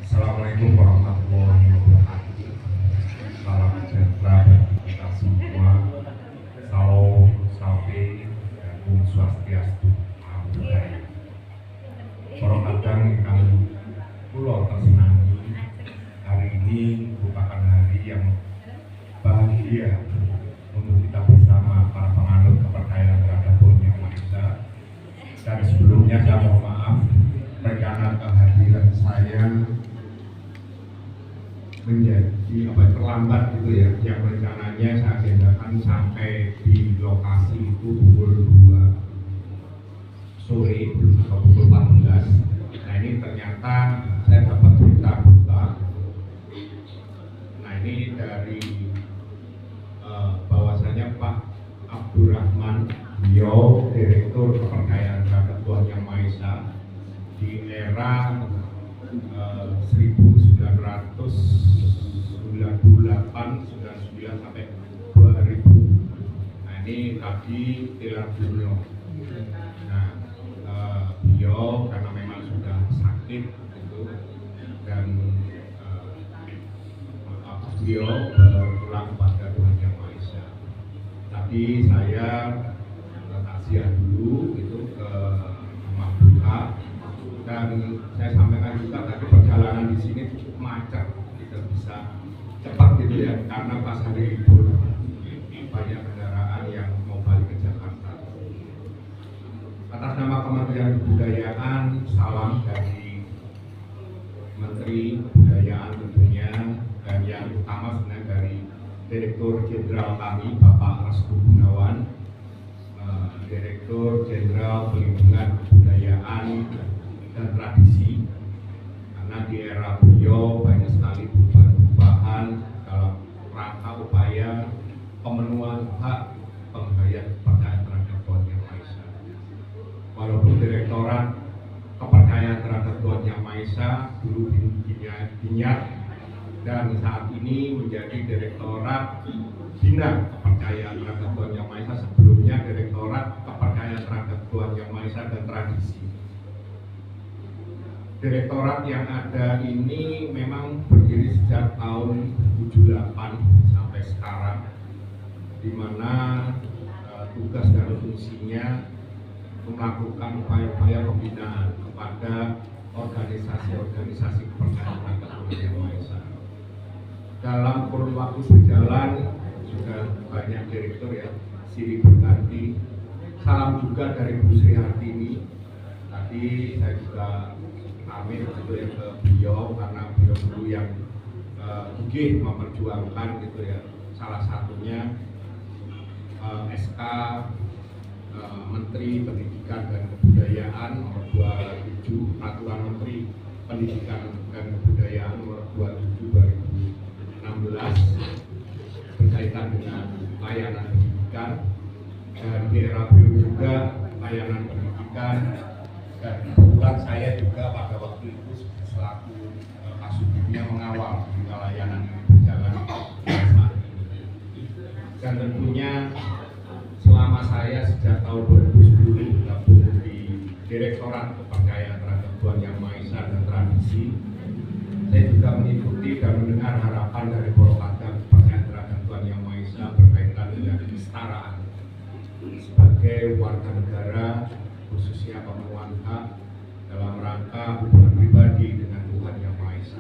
Assalamualaikum warahmatullahi wabarakatuh. Salam sejahtera bagi kita semua. Salam sapi dan Om Swastiastu. Namo Buddhaya. Para kadang ingkang kula tresnani, hari ini merupakan hari yang bahagia untuk kita bersama para penganut kepercayaan terhadap Tuhan Yang Maha Esa. Dan sebelumnya saya mohon maaf rencana kehadiran saya menjadi terlambat gitu ya, yang rencananya saya agendakan sampai di lokasi itu pukul 2 sore atau pukul 14. Nah ini ternyata saya dapat berita. Nah ini dari bahwasanya Pak Abdurrahman, beliau Direktur Kepercayaan terhadap Tuhan Yang Maha Esa di era 1998, 99 sampai 2000. Nah ini tadi tilar dunia. Nah beliau karena memang sudah sakit gitu, dan beliau berpulang kepada Tuhan Yang Maha Esa. Tadi saya takziah dulu itu ke rumah duka, dan saya sampaikan juga tadi perjalanan di sini cukup macet, tidak bisa cepat gitu ya, karena pas hari libur banyak kendaraan yang mau balik ke Jakarta. Atas nama Kementerian Kebudayaan, salam dari Menteri Kebudayaan tentunya, dan yang utama sebenarnya dari Direktur Jenderal kami Bapak Restu Gunawan, Direktur Jenderal Pelindungan Kebudayaan dan Tradisi, karena di era beliau banyak sekali perubahan dalam rangka upaya pemenuhan hak penghayat kepercayaan terhadap Tuhan Yang Maha Esa. Walaupun Direktorat Kepercayaan terhadap Tuhan Yang Maha Esa dulu dinyat, dan saat ini menjadi Direktorat Bina Kepercayaan terhadap Tuhan Yang Maha Esa, sebelumnya Direktorat Kepercayaan terhadap Tuhan Yang Maha Esa dan Tradisi. Direktorat yang ada ini memang berdiri sejak tahun 78 sampai sekarang, di mana tugas dan fungsinya melakukan upaya-upaya pembinaan kepada organisasi-organisasi kepercayaan terhadap Tuhan Yang Maha Esa. Dalam kurun waktu berjalan sudah banyak direktur ya, silih berganti. Salam juga dari Bu Sri Hartini. Tadi saya juga amin gitu ya ke beliau, karena beliau dulu yang gigih memperjuangkan gitu ya, salah satunya SK Menteri Pendidikan dan Kebudayaan nomor 27, Peraturan Menteri Pendidikan dan Kebudayaan nomor 27 2016 berkaitan dengan layanan pendidikan, dan di era beliau juga layanan pendidikan. Dan kebetulan saya juga pada waktu itu selaku kasubditnya mengawal layanan ini berjalan saat ini. Dan tentunya selama saya sejak tahun 2010 gabung di Direktorat Kepercayaan terhadap Tuhan Yang Maha Esa dan Tradisi, saya juga mengikuti dan mendengar harapan dari Porokat Kepercayaan terhadap Tuhan Yang Maha Esa berkaitan dengan kesetaraan sebagai warga negara, khususnya pemenuhan hak dalam rangka hubungan pribadi dengan Tuhan Yang Maha Esa.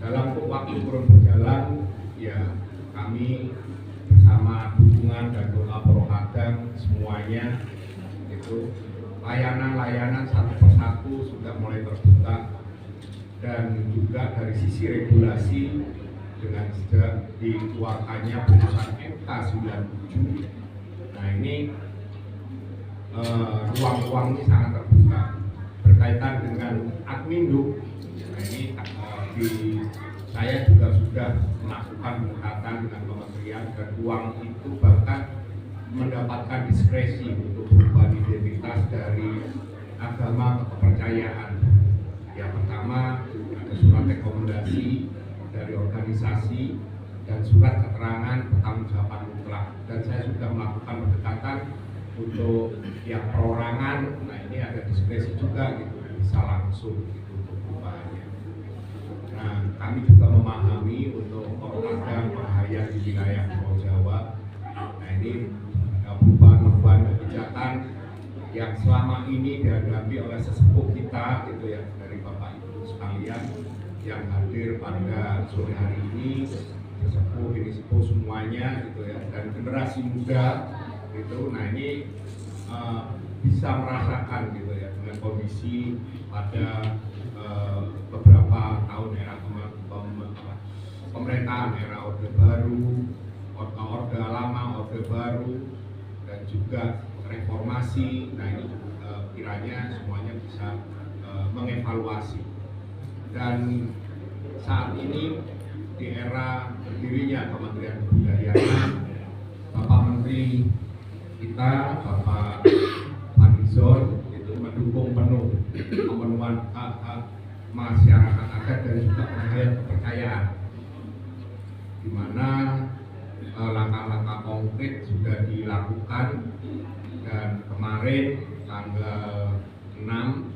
Dalam waktu kurun berjalan, ya kami bersama dukungan dan doa Porokhadam semuanya itu layanan-layanan satu persatu sudah mulai terbuka, dan juga dari sisi regulasi dengan sejak dikeluarkannya putusan MK 97. Nah ini ruang-ruang ini sangat terbuka berkaitan dengan Adminduk. Nah ini saya juga sudah melakukan pendekatan dengan kementerian, dan ruang itu bahkan mendapatkan diskresi untuk perubahan identitas dari agama ke kepercayaan. Yang pertama ada surat rekomendasi dari organisasi dan surat keterangan pertanggungjawaban mutlak, dan saya sudah melakukan pendekatan untuk yang perorangan. Nah ini ada diskresi juga gitu, bisa langsung gitu untuk perubahannya. Nah, kami juga memahami untuk pemadam bahaya di wilayah Pulau Jawa. Nah, ini perubahan-perubahan kebijakan yang selama ini dihadapi oleh sesepuh kita gitu ya, dari Bapak Ibu sekalian yang hadir pada sore hari ini, sepuh semuanya gitu ya, dan generasi muda gitu. Nah, ini bisa merasakan gitu ya dengan kondisi pada beberapa tahun era pemerintahan, era Orde Baru, Orde Lama, Orde Baru, dan juga reformasi. Nah, ini kiranya semuanya bisa mengevaluasi. Dan saat ini di era berdirinya Kementerian Kebudayaan, Bapak Menteri kita, Bapak Fadlizon, itu mendukung penuh pemenuhan hak-hak masyarakat adat dan juga pengalihan kepercayaan, di mana langkah-langkah konkret sudah dilakukan. Dan kemarin tanggal 6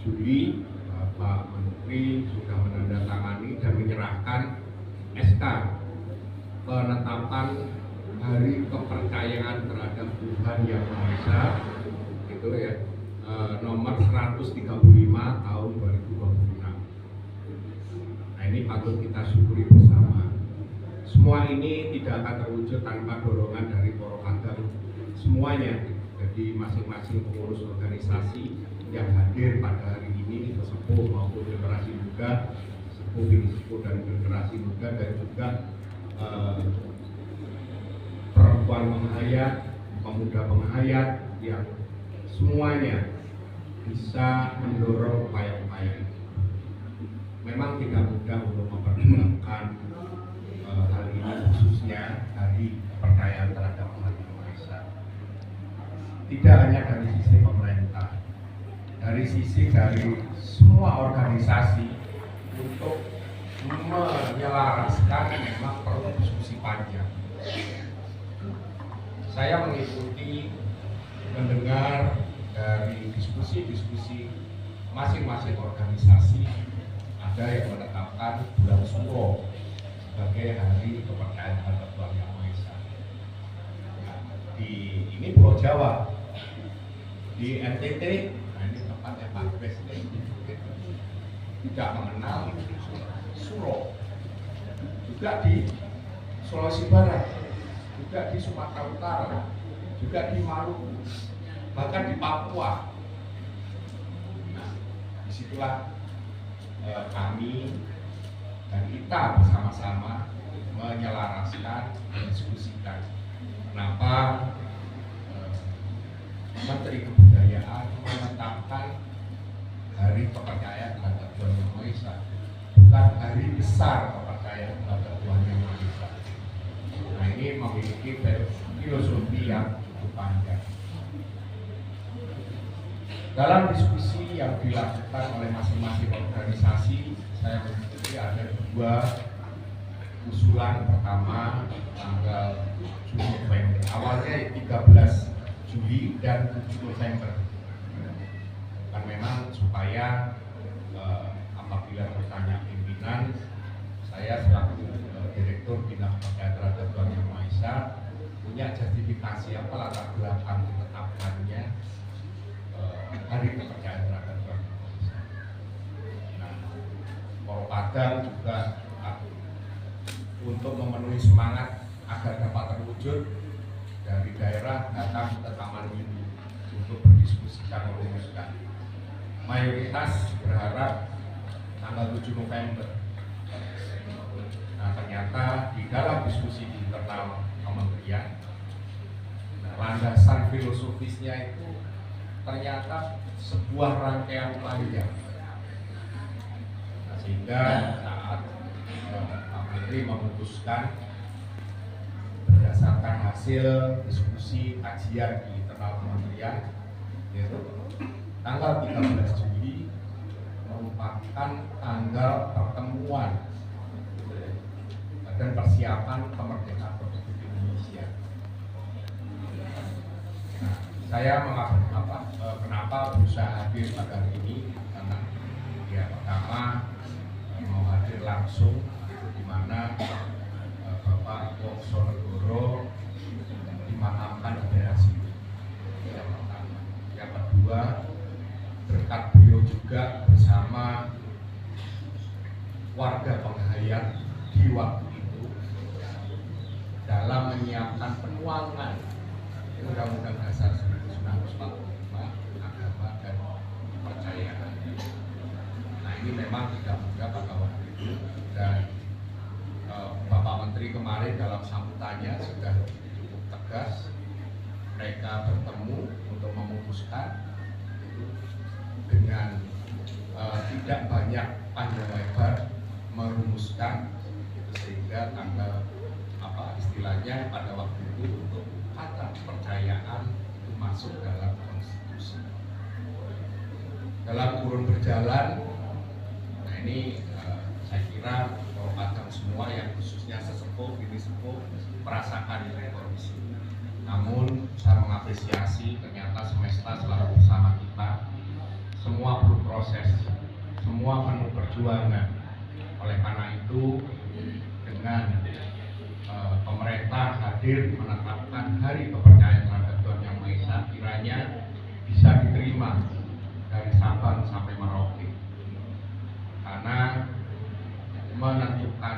Juli Bapak Menteri sudah menandatangani dan menyerahkan SK penetapan Hari Kepercayaan terhadap Tuhan Yang Maha Esa, itu ya, nomor 135 tahun 2026. Nah, ini patut kita syukuri bersama. Semua ini tidak akan terwujud tanpa dorongan dari Poropadam semuanya. Jadi masing-masing pengurus organisasi yang hadir pada hari ini, sesepuh maupun generasi muda, sepuh dan generasi muda, dan juga perempuan penghayat, pemuda penghayat, yang semuanya bisa mendorong upaya-upaya ini. Memang tidak mudah untuk memperjuangkan hal ini, khususnya dari kepercayaan terhadap Tuhan Yang Maha Esa. Tidak hanya dari sisi pemerintah, dari semua organisasi, untuk menyelaraskan memang perlu diskusi panjang. Saya mengikuti, mendengar dari diskusi-diskusi masing-masing organisasi, ada yang menetapkan bulan Suro sebagai Hari Kepercayaan terhadap Tuhan Yang Maha Esa. Ini Pulau Jawa, di NTT, nah ini tempatnya Pak Presiden, tidak mengenal Suro. Juga di Sulawesi Barat, juga di Sumatera Utara, juga di Maluku, bahkan di Papua. Nah, disitulah kami dan kita bersama-sama menyelaraskan, mendiskusikan kenapa Menteri Kebudayaan menetapkan Hari Kepercayaan terhadap Tuhan Yang Maha Esa, bukan hari besar kepercayaan terhadap Tuhan Yang Maha Esa. Nah, ini memiliki filosofi yang cukup panjang. Dalam diskusi yang dilakukan oleh masing-masing organisasi, saya mengikuti ada dua usulan. Pertama, tanggal 7 November, awalnya 13 Juli dan 7 November. Kan memang supaya apabila bertanya pimpinan, saya selaku Direktur Bina Kepercayaan terhadap Tuhan Yang Maha Esa punya justifikasi apa latar belakang ditetapkannya Hari Kepercayaan terhadap Tuhan Yang Maha Esa. Nah, Poropadam juga untuk memenuhi semangat agar dapat terwujud, dari daerah datang ke Taman Mini untuk berdiskusi dan merumuskan. Mayoritas berharap tanggal 7 November. Nah, ternyata di dalam diskusi di internal kementerian, landasan filosofisnya itu ternyata sebuah rangkaian panjang. Nah, sehingga saat Pak Menteri memutuskan berdasarkan hasil diskusi kajian di internal kementerian, yaitu tanggal 13 Juli merupakan tanggal pertemuan dan persiapan kemerdekaan Republik Indonesia. Nah, saya kenapa Kenapa berusaha hadir pada hari ini? Karena ya pertama mau hadir langsung di mana Bapak Woksonegoro dimakamkan di daerah sini. Yang pertama. Yang kedua, berkat beliau juga bersama warga penghayat di waktu itu dalam menyiapkan penuangan Undang-Undang Dasar 1945 agama dan kepercayaan. Nah ini memang tidak mudah pada waktu itu, dan Bapak Menteri kemarin dalam sambutannya sudah cukup tegas. Mereka bertemu untuk memutuskan dengan tidak banyak panjang lebar merumuskan sehingga tanggal istilahnya pada waktu itu untuk kata kepercayaan itu masuk dalam konstitusi. Dalam kurun berjalan, nah ini saya kira Padang semua yang khususnya sesepuh ini sepuh merasakan reformasi. Namun saya mengapresiasi ternyata semesta selalu bersama kita. Semua perlu proses, semua penuh perjuangan. Oleh karena itu dengan pemerintah hadir menetapkan Hari Kepercayaan Terhadap Tuhan Yang Maha Esa, kiranya bisa diterima dari Sabang sampai Merauke, karena menentukan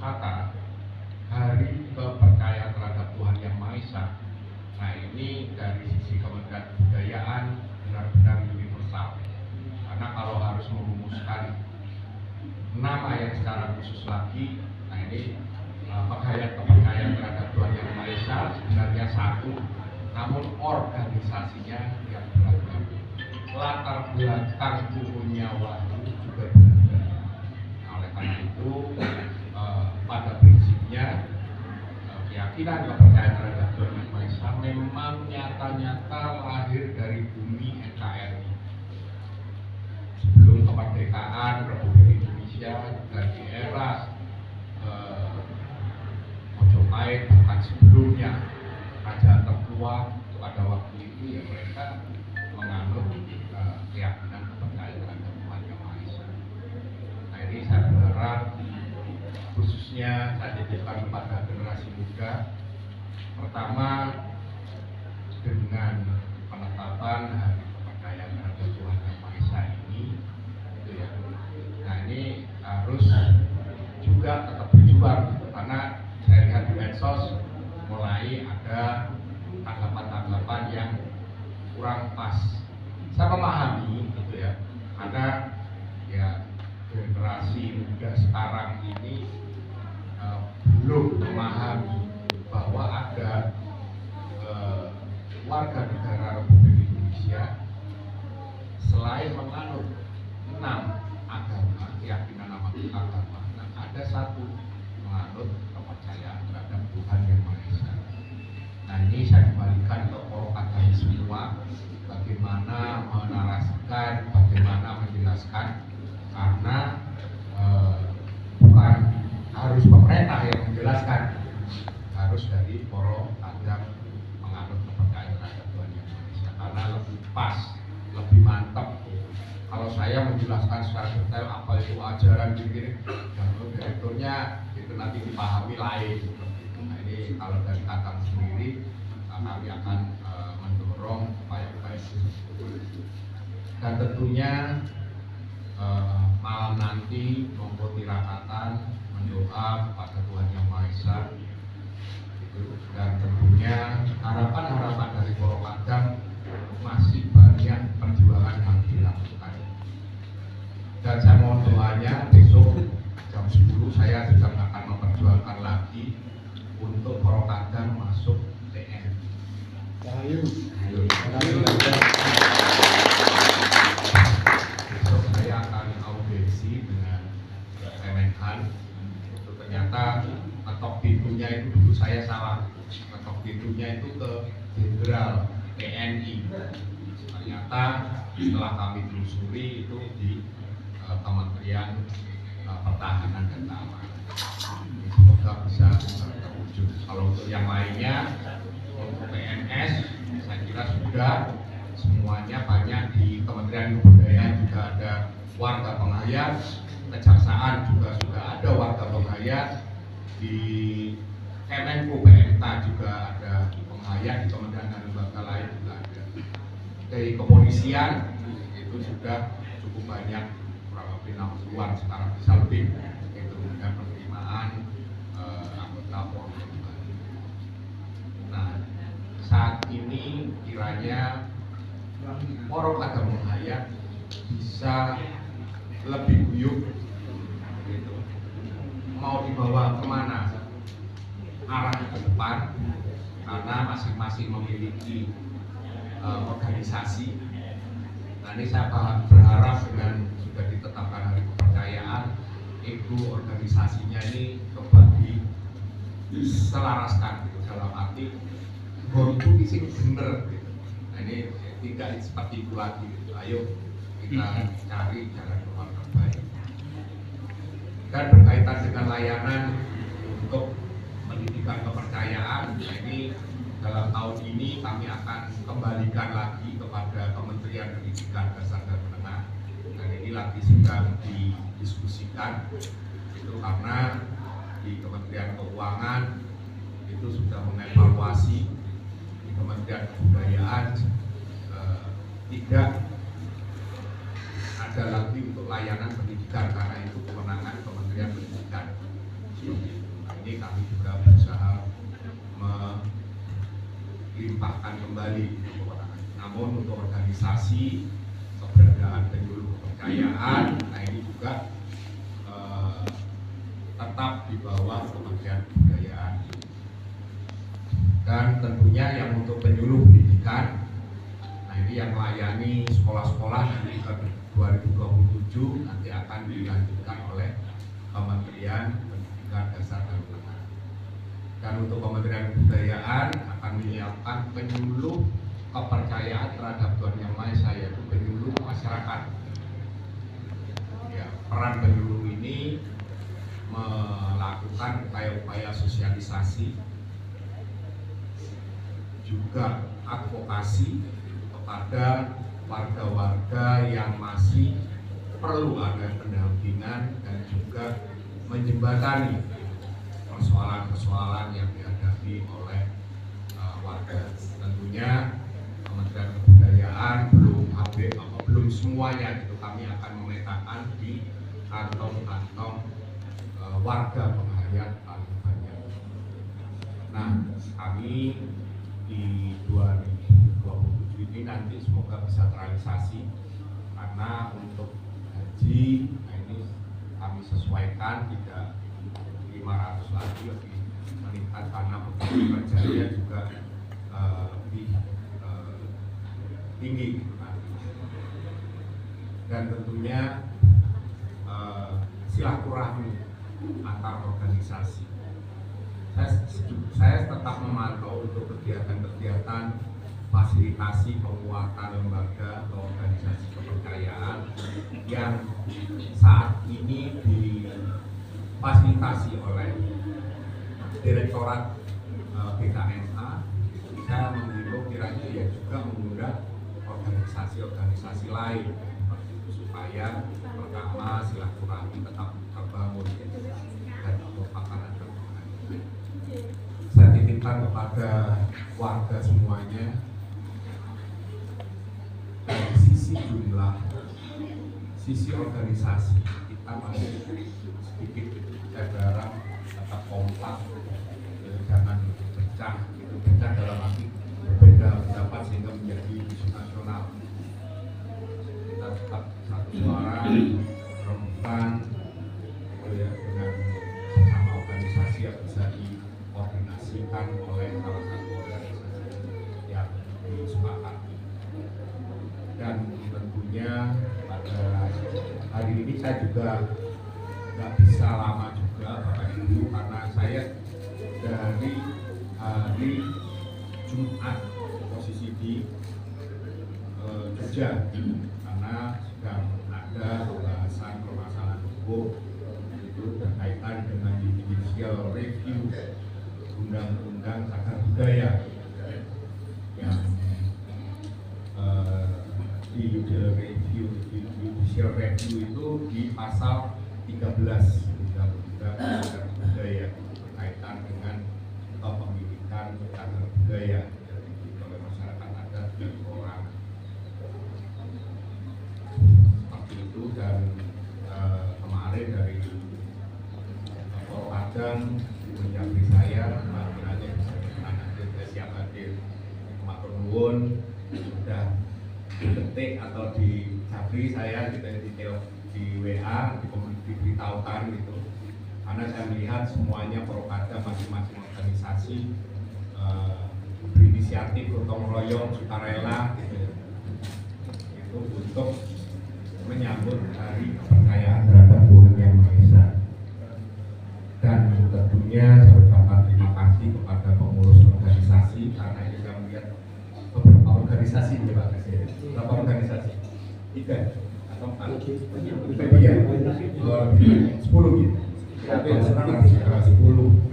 kata Hari Kepercayaan Terhadap Tuhan Yang Maha Esa. Nah ini dari sisi Kementerian Kebudayaan benar-benar universal, karena kalau harus merumuskan nama yang secara khusus lagi, nah ini penghayat kepercayaan terhadap Tuhan Yang Maha Esa sebenarnya satu, namun organisasinya yang beragam, latar belakang turunnya waktu juga beragam. Nah, oleh karena itu pada prinsipnya keyakinan kepercayaan terhadap Tuhan Yang Maha Esa memang nyata-nyata lahir dari bumi NKRI. Sebelum kemerdekaan Republik Indonesia dan di era Majapahit, bahkan sebelumnya Raja tertua pada waktu itu ya mereka menganut keyakinan kepercayaan terhadap Tuhan Yang Maha Esa. Nah ini saya berharap khususnya saya titipkan kepada generasi muda, pertama dengan penetapan Hari Kepercayaan Terhadap Tuhan Yang Maha Esa ini, gitu ya. Nah ini harus juga tetap berjuang, karena saya lihat di medsos mulai ada tanggapan-tanggapan yang kurang pas. Saya memahami gitu ya, karena ya generasi muda sekarang ini belum memahami bahwa ada warga negara Republik Indonesia selain menganut 6 agama, keyakinan agama, nah ada satu menganut kepercayaan terhadap Tuhan Yang Maha Esa. Nah ini saya kembalikan ke porokadan semua, bagaimana menarasikan, bagaimana menjelaskan, karena bukan harus pemerintah yang menjelaskan, harus dari porokadan menganut kepercayaan terhadap Tuhan Yang Maha Esa, karena lebih pas, lebih mantap. Kalau saya menjelaskan secara detail apa itu ajaran gini, dan direkturnya itu nanti dipahami lain. Nah ini kalau dari Kakang sendiri, kami akan mendorong upaya-upaya tersebut. Dan tentunya malam nanti monggo tirakatan mendoa kepada Tuhan Yang Maha Esa. Dan tentunya harapan-harapan dari Poropadang masih banyak perjuangan yang dilakukan. Dan saya mohon doanya besok jam 10 saya juga akan memperjuangkan lagi untuk Poropadang masuk TNI. Besok saya akan audiensi dengan Kemenhan. Itu ternyata ketok pintunya itu dulu saya salah. Ketok pintunya itu ke Jenderal TNI. Ternyata setelah kami telusuri itu di Kementerian Pertahanan dan Keamanan. Semoga bisa terwujud. Kalau untuk yang lainnya, untuk PNS saya kira sudah, semuanya banyak. Di Kementerian Kebudayaan juga ada warga penghayat, Kejaksaan juga sudah ada warga penghayat, di Kemenko PMK juga ada penghayat, di kementerian dan lembaga lain juga ada. Dari kepolisian itu sudah cukup banyak, kurang lebih 60-an, sekarang bisa lebih, itu dengan penerimaan anggota Polri. Nah, saat ini kiranya Forum Agama Penghayat bisa lebih guyup, gitu. Mau dibawa kemana arah ke depan, karena masing-masing memiliki organisasi. Nah, ini saya berharap dengan sudah ditetapkan hari kepercayaan, itu organisasinya ini coba diselaraskan, gitu, dalam arti itu isi bener, gitu. Nah, ini tidak seperti itu lagi, gitu. Ayo kita cari jalan keluar terbaik. Dan berkaitan dengan layanan untuk pendidikan kepercayaan, ini dalam tahun ini kami akan kembalikan lagi kepada Kementerian Pendidikan Dasar dan Menengah, dan ini lagi sedang didiskusikan itu karena di Kementerian Keuangan itu sudah mengevaluasi, di Kementerian Kebudayaan tidak ada lagi untuk layanan pendidikan karena itu kewenangan Kementerian Pendidikan. Nah, ini kami juga berusaha melimpahkan kembali kewenangan. Namun untuk organisasi keberadaan penyuluh kepercayaan, nah ini juga tetap di bawah Kementerian Kebudayaan. Dan tentunya yang untuk penyuluh pendidikan, nah ini yang melayani sekolah-sekolah nanti ke 2027 nanti akan dilanjutkan oleh Kementerian Pendidikan Dasar dan Menengah. Dan untuk Kementerian Kebudayaan akan menyiapkan penyuluh kepercayaan terhadap Tuhan Yang Maha Esa, yaitu penyuluh masyarakat. Ya, peran penyuluh ini melakukan upaya-upaya sosialisasi, juga advokasi kepada warga-warga yang masih perlu ada pendampingan dan juga menjembatani persoalan-persoalan yang dihadapi oleh warga. Tentunya Kementerian Kebudayaan belum semuanya, gitu. Kami akan memetakan di kantong-kantong warga penghayat paling banyak. Nah, kami di 2027 ini nanti semoga bisa terrealisasi, karena untuk haji, nah ini kami sesuaikan tidak 500 lagi, lebih meningkat karena beban kerjanya juga lebih tinggi, gitu, nanti. Dan tentunya silaturahmi antar organisasi. Saya tetap memantau untuk kegiatan-kegiatan fasilitasi penguatan lembaga atau organisasi kepercayaan yang saat ini difasilitasi oleh Direktorat BKMA. Saya mengimbau kiranya ya juga mengundang organisasi-organisasi lain seperti itu, supaya pertama silaturahmi tetap terbangun dan merupakan saya titipkan kepada warga semuanya, dari sisi jumlah, sisi organisasi kita masih sedikit, saya berharap tetap kompak, jangan pecah, itu pecah dalam arti berbeda pendapat sehingga menjadi isu nasional. Kita tetap satu suara, rembukan, ya, dengan sesama organisasi yang bisa dikoordinasikan oleh salah satu organisasi yang disepakati. Dan tentunya pada hari ini saya juga nggak bisa lama juga Bapak Ibu, karena saya dari hari Jumat posisi di Jogja, karena sedang ada pembahasan permasalahan hukum itu berkaitan dengan judicial review Undang-Undang Cagar Budaya yang judicial review itu di pasal 13 Undang-Undang Cagar Budaya berkaitan dengan pemilikan cagar budaya yang dimiliki oleh masyarakat adat dan orang seperti itu. Dan kemarin dari Polpadang menjampi saya akhirnya bisa hadir, siap hadir, matur nuwun, sudah diketik atau di Japri saya di WA diberitahukan gitu, karena saya melihat semuanya Polpada masing-masing organisasi berinisiatif gotong royong sukarela gitu ya, itu untuk menyambut hari kepercayaan terhadap Tuhan Yang Maha Esa. Dan tentunya saya ucapkan terima kasih kepada pengurus organisasi, karena ini saya melihat beberapa organisasi ya Pak Presiden. Berapa organisasi? 3 atau 4? Iya, 10 gitu. 10. Nah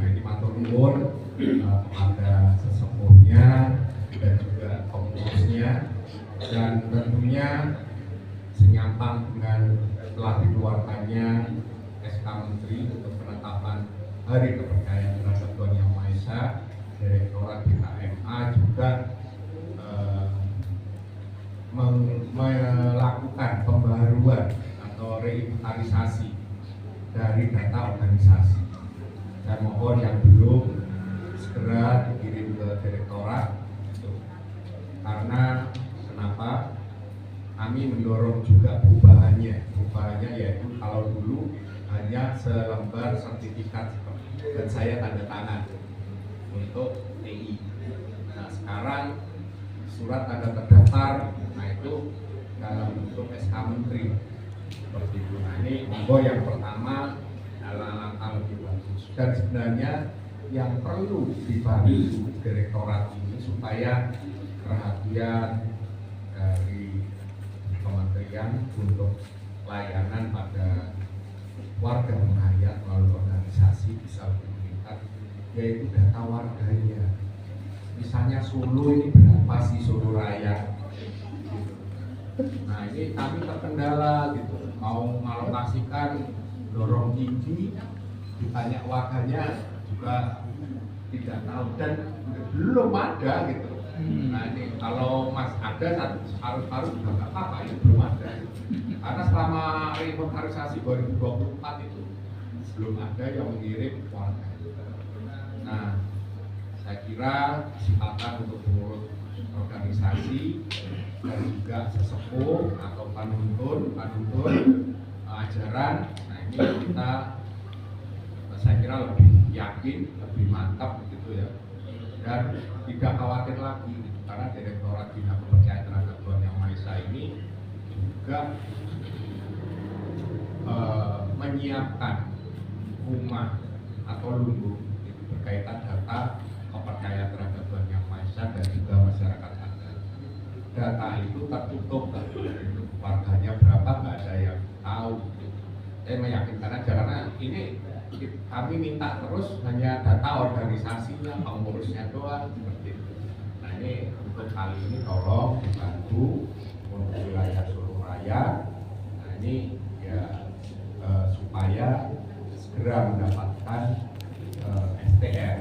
ini matur nuwun kepada sesepuhnya dan juga pengurusnya, dan tentunya senyampang dengan telah dikeluarkannya SK Menteri untuk penetapan Hari Kepercayaan terhadap Tuhan Yang Maha Esa. Direktorat BKMA juga melakukan pembaruan atau reinventarisasi dari data organisasi. Saya mohon yang belum segera dikirim ke direktorat karena kenapa? Kami mendorong juga perubahannya yaitu kalau dulu hanya selembar sertifikat dan saya tanda tangan untuk TI. Nah sekarang surat tanda terdaftar, nah itu dalam bentuk SK Menteri seperti itu. Nah ini monggo yang pertama adalah langkah lebih bagus, dan sebenarnya yang perlu dibantu direktorat ini supaya perhatian dari kementerian untuk layanan pada warga rakyat melalui organisasi bisa lebih meningkat, yaitu data warganya. Misalnya Solo ini berapa sih Solo Raya? Nah ini kami terkendala gitu, mau mengalokasikan dorong tinggi, ditanya warganya juga tidak tahu dan belum ada gitu. Nah ini kalau Mas ada harus juga nggak apa-apa, ini belum ada. Karena selama reinventarisasi 2024 itu belum ada yang mengirim warga. Nah saya kira silakan untuk pengurus organisasi dan juga sesepuh atau panuntun ajaran. Nah ini kita saya kira lebih yakin, lebih mantap begitu ya, dan tidak khawatir lagi karena Direktorat Bina Kepercayaan terhadap Tuhan Yang Maha Esa ini juga menyiapkan rumah atau lumbung itu berkaitan data kepercayaan terhadap Tuhan Yang Maha Esa dan juga masyarakat adat. Data itu tertutup, warganya berapa nggak ada yang tahu. Saya meyakinkan aja karena ini kami minta terus hanya data organisasinya, pengurusnya doang seperti itu. Nah ini untuk kali ini tolong dibantu untuk wilayah Solo Raya. Nah ini ya supaya segera mendapatkan STR.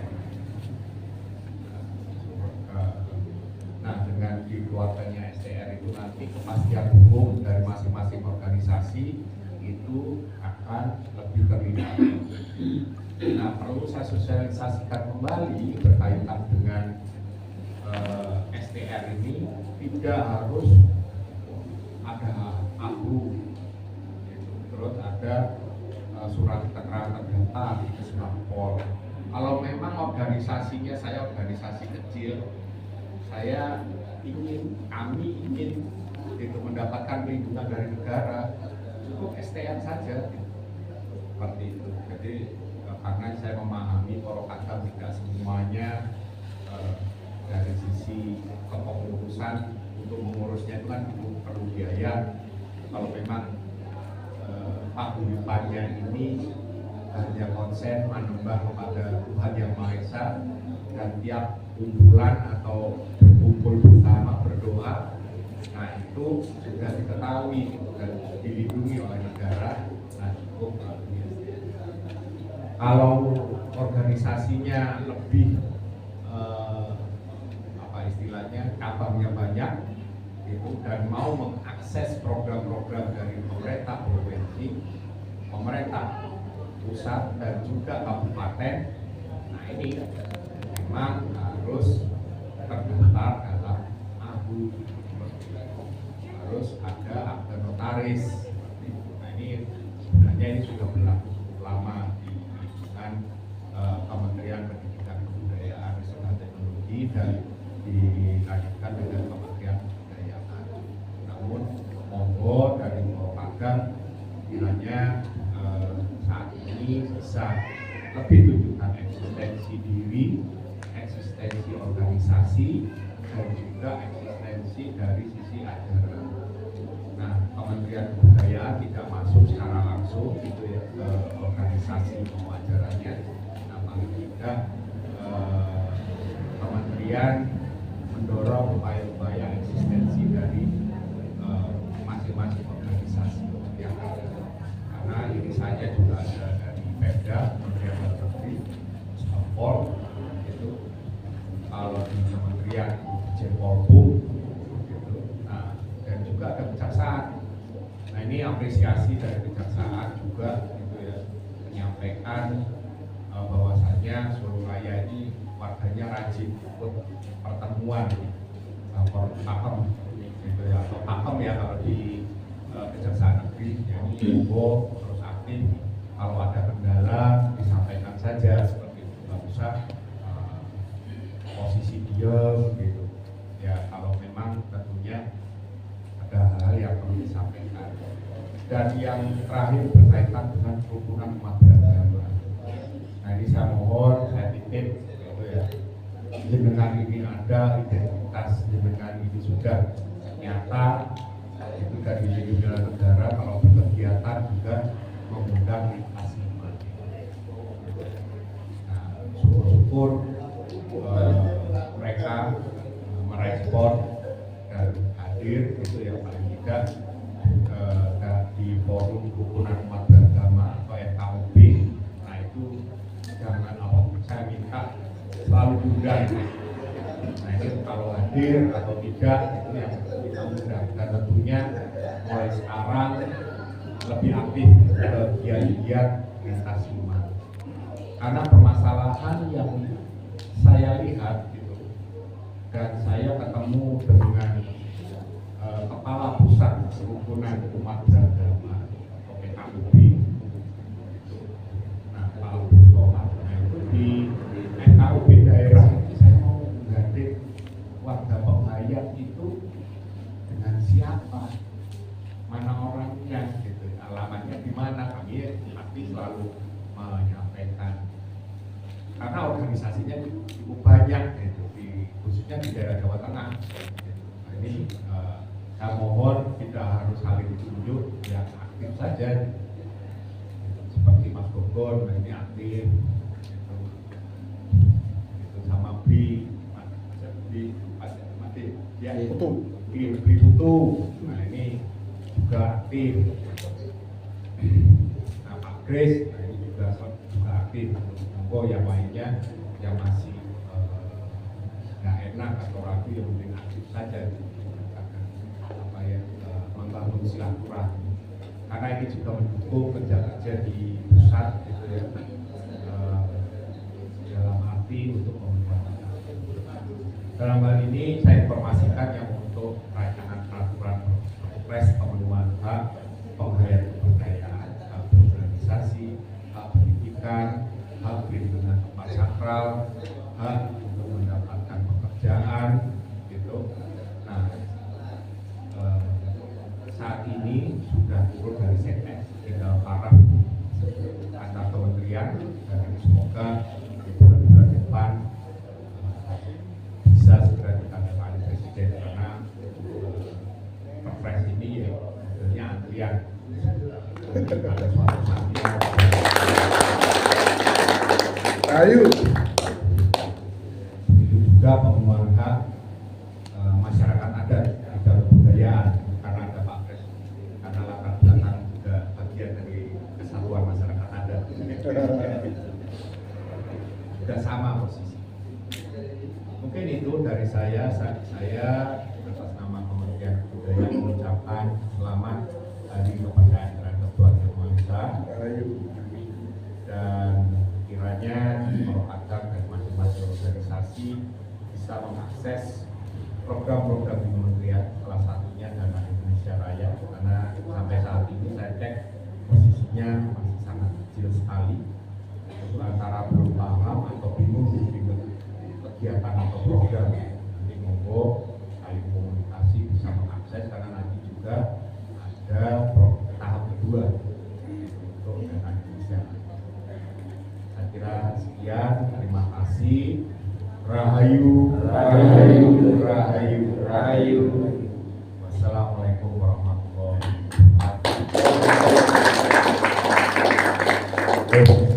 Nah dengan dikeluarkannya STR itu nanti kepastian hukum dari masing-masing organisasi itu akan lebih terlihat. Nah perlu saya sosialisasikan kembali berkaitan dengan STR ini, tidak harus ada AHU gitu. Terus ada surat keterangan data itu Singapura. Kalau memang organisasinya saya organisasi kecil, kami ingin itu mendapatkan perlindungan dari negara, cukup STR saja gitu. Seperti itu. Jadi karena saya memahami Polpada tidak semuanya dari sisi kepengurusan untuk mengurusnya itu kan perlu biaya. Kalau memang paguyubannya ini hanya konsen menembak kepada Tuhan Yang Maha Esa dan tiap kumpulan atau berkumpul bersama berdoa, nah itu sudah diketahui dan dilindungi Kalau organisasinya lebih apa istilahnya, cabangnya banyak itu, dan mau mengakses program-program dari pemerintah provinsi, pemerintah pusat dan juga kabupaten, nah ini memang harus terdaftar dalam AHU, harus ada akte notaris. Nah ini sebenarnya ini sudah berlaku cukup lama di lingkungan Kementerian Pendidikan Kebudayaan Riset dan Teknologi dan dilanjutkan dengan Kementerian Kebudayaan. Namun monggo dari Polkadam kiranya saat ini bisa lebih tunjukkan eksistensi diri, eksistensi organisasi, dan juga eksistensi dari sisi ajaran. Nah, Kementerian Kebudayaan tidak masuk secara langsung gitu ya ke organisasi ajarannya. Nah, paling tidak Kementerian mendorong upaya-upaya eksistensi dari masing-masing organisasi yang ada. Karena ini saja juga ada dari Pemda, Kementerian Dalam Negeri, Pol, itu kalau di Kementerian Jenpolhum, gitu. Nah, dan juga ada kejaksaan. Nah ini apresiasi dari kejaksaan juga, gitu ya, menyampaikan bahwasanya Solo Raya ini warganya rajin ikut pertemuan pakem, gitu ya, atau pakem ya kalau di Kejaksaan Negeri, jadi terus aktif. Kalau ada kendala disampaikan saja seperti itu, nggak usah posisi diam gitu ya. Kalau memang tentunya ada hal yang perlu disampaikan. Dan yang terakhir berkaitan dengan kerukunan umat beragama. Nah ini saya mohon, saya titip gitu ya, jenengan ini ada, identitas jenengan ini sudah nyata, itu dari penyelenggara negara. Kalau berkegiatan juga mengundang lintas iman. Nah, syukur-syukur mereka merespon dan hadir, itu yang paling tidak di forum kerukunan umat beragama atau FKUB. Nah itu jangan saya minta selalu diundang. Nah ini kalau hadir atau tidak itu yang kita undang, dan tentunya mulai sekarang lebih aktif ke giat-giat lintas iman. Karena permasalahan yang saya lihat gitu, dan saya ketemu dengan kepala pusat kerukunan umat beragama atau PKUB, nah Pak Agus Somad, itu di PKUB daerah ini saya mau menggandeng warga penghayat itu dengan siapa, mana orangnya gitu, alamatnya di mana, kami pasti selalu menyampaikan. Karena organisasinya cukup banyak gitu, khususnya di daerah Jawa Tengah. Nah, ini saya mohon tidak harus saling ditunjuk, yang aktif saja. Seperti Mas Gogor, nah ini aktif. Itu sama Bri, Mati, ya Putu, Bri Putu. Nah ini juga aktif. Nah Pak Grace, nah ini juga aktif. Monggo yang lainnya yang masih nggak enak atau ragu, yang mungkin aktif saja apa ya, membangun silaturahmi. Karena ini juga mendukung kerja-kerja di pusat gitu ya, dalam arti untuk membuat. Dalam hal ini saya informasikan yang untuk rancangan peraturan Kepres pemenuhan hak penghayat kebudayaan, hak berorganisasi, hak pendidikan, hak perlindungan tempat sakral, hak untuk mendapatkan pekerjaan gitu. Nah saat ini sudah turun dari Seknek, tinggal paraf antar kementerian, dan semoga di bulan-bulan depan bisa segera ditandatangani Presiden, karena Perpres ini ya modelnya antrian. Ada suatu saatnya Ayo. itu juga pemenuhan hak masyarakat adat di dalam kebudayaan, karena ada Pak Pres, karena latar belakang juga bagian dari kesatuan masyarakat adat. saya atas nama Kementerian Kebudayaan mengucapkan selamat Hari Kemerdekaan terhadap Tuhan Yang Maha Esa, dan kiranya Akar dan masing-masing organisasi bisa mengakses program-program di kementerian, salah satunya Dana Indonesia Raya, karena sampai saat ini saya cek posisinya masih sangat kecil sekali, itu antara belum paham atau bingung dengan kegiatan atau program. Nanti monggo saling komunikasi bisa mengakses, karena nanti juga ada tahap kedua untuk Dana Indonesia. Saya kira sekian, terima kasih. Rahayu, Rahayu, Rahayu, Rahayu. Wassalamualaikum warahmatullahi wabarakatuh.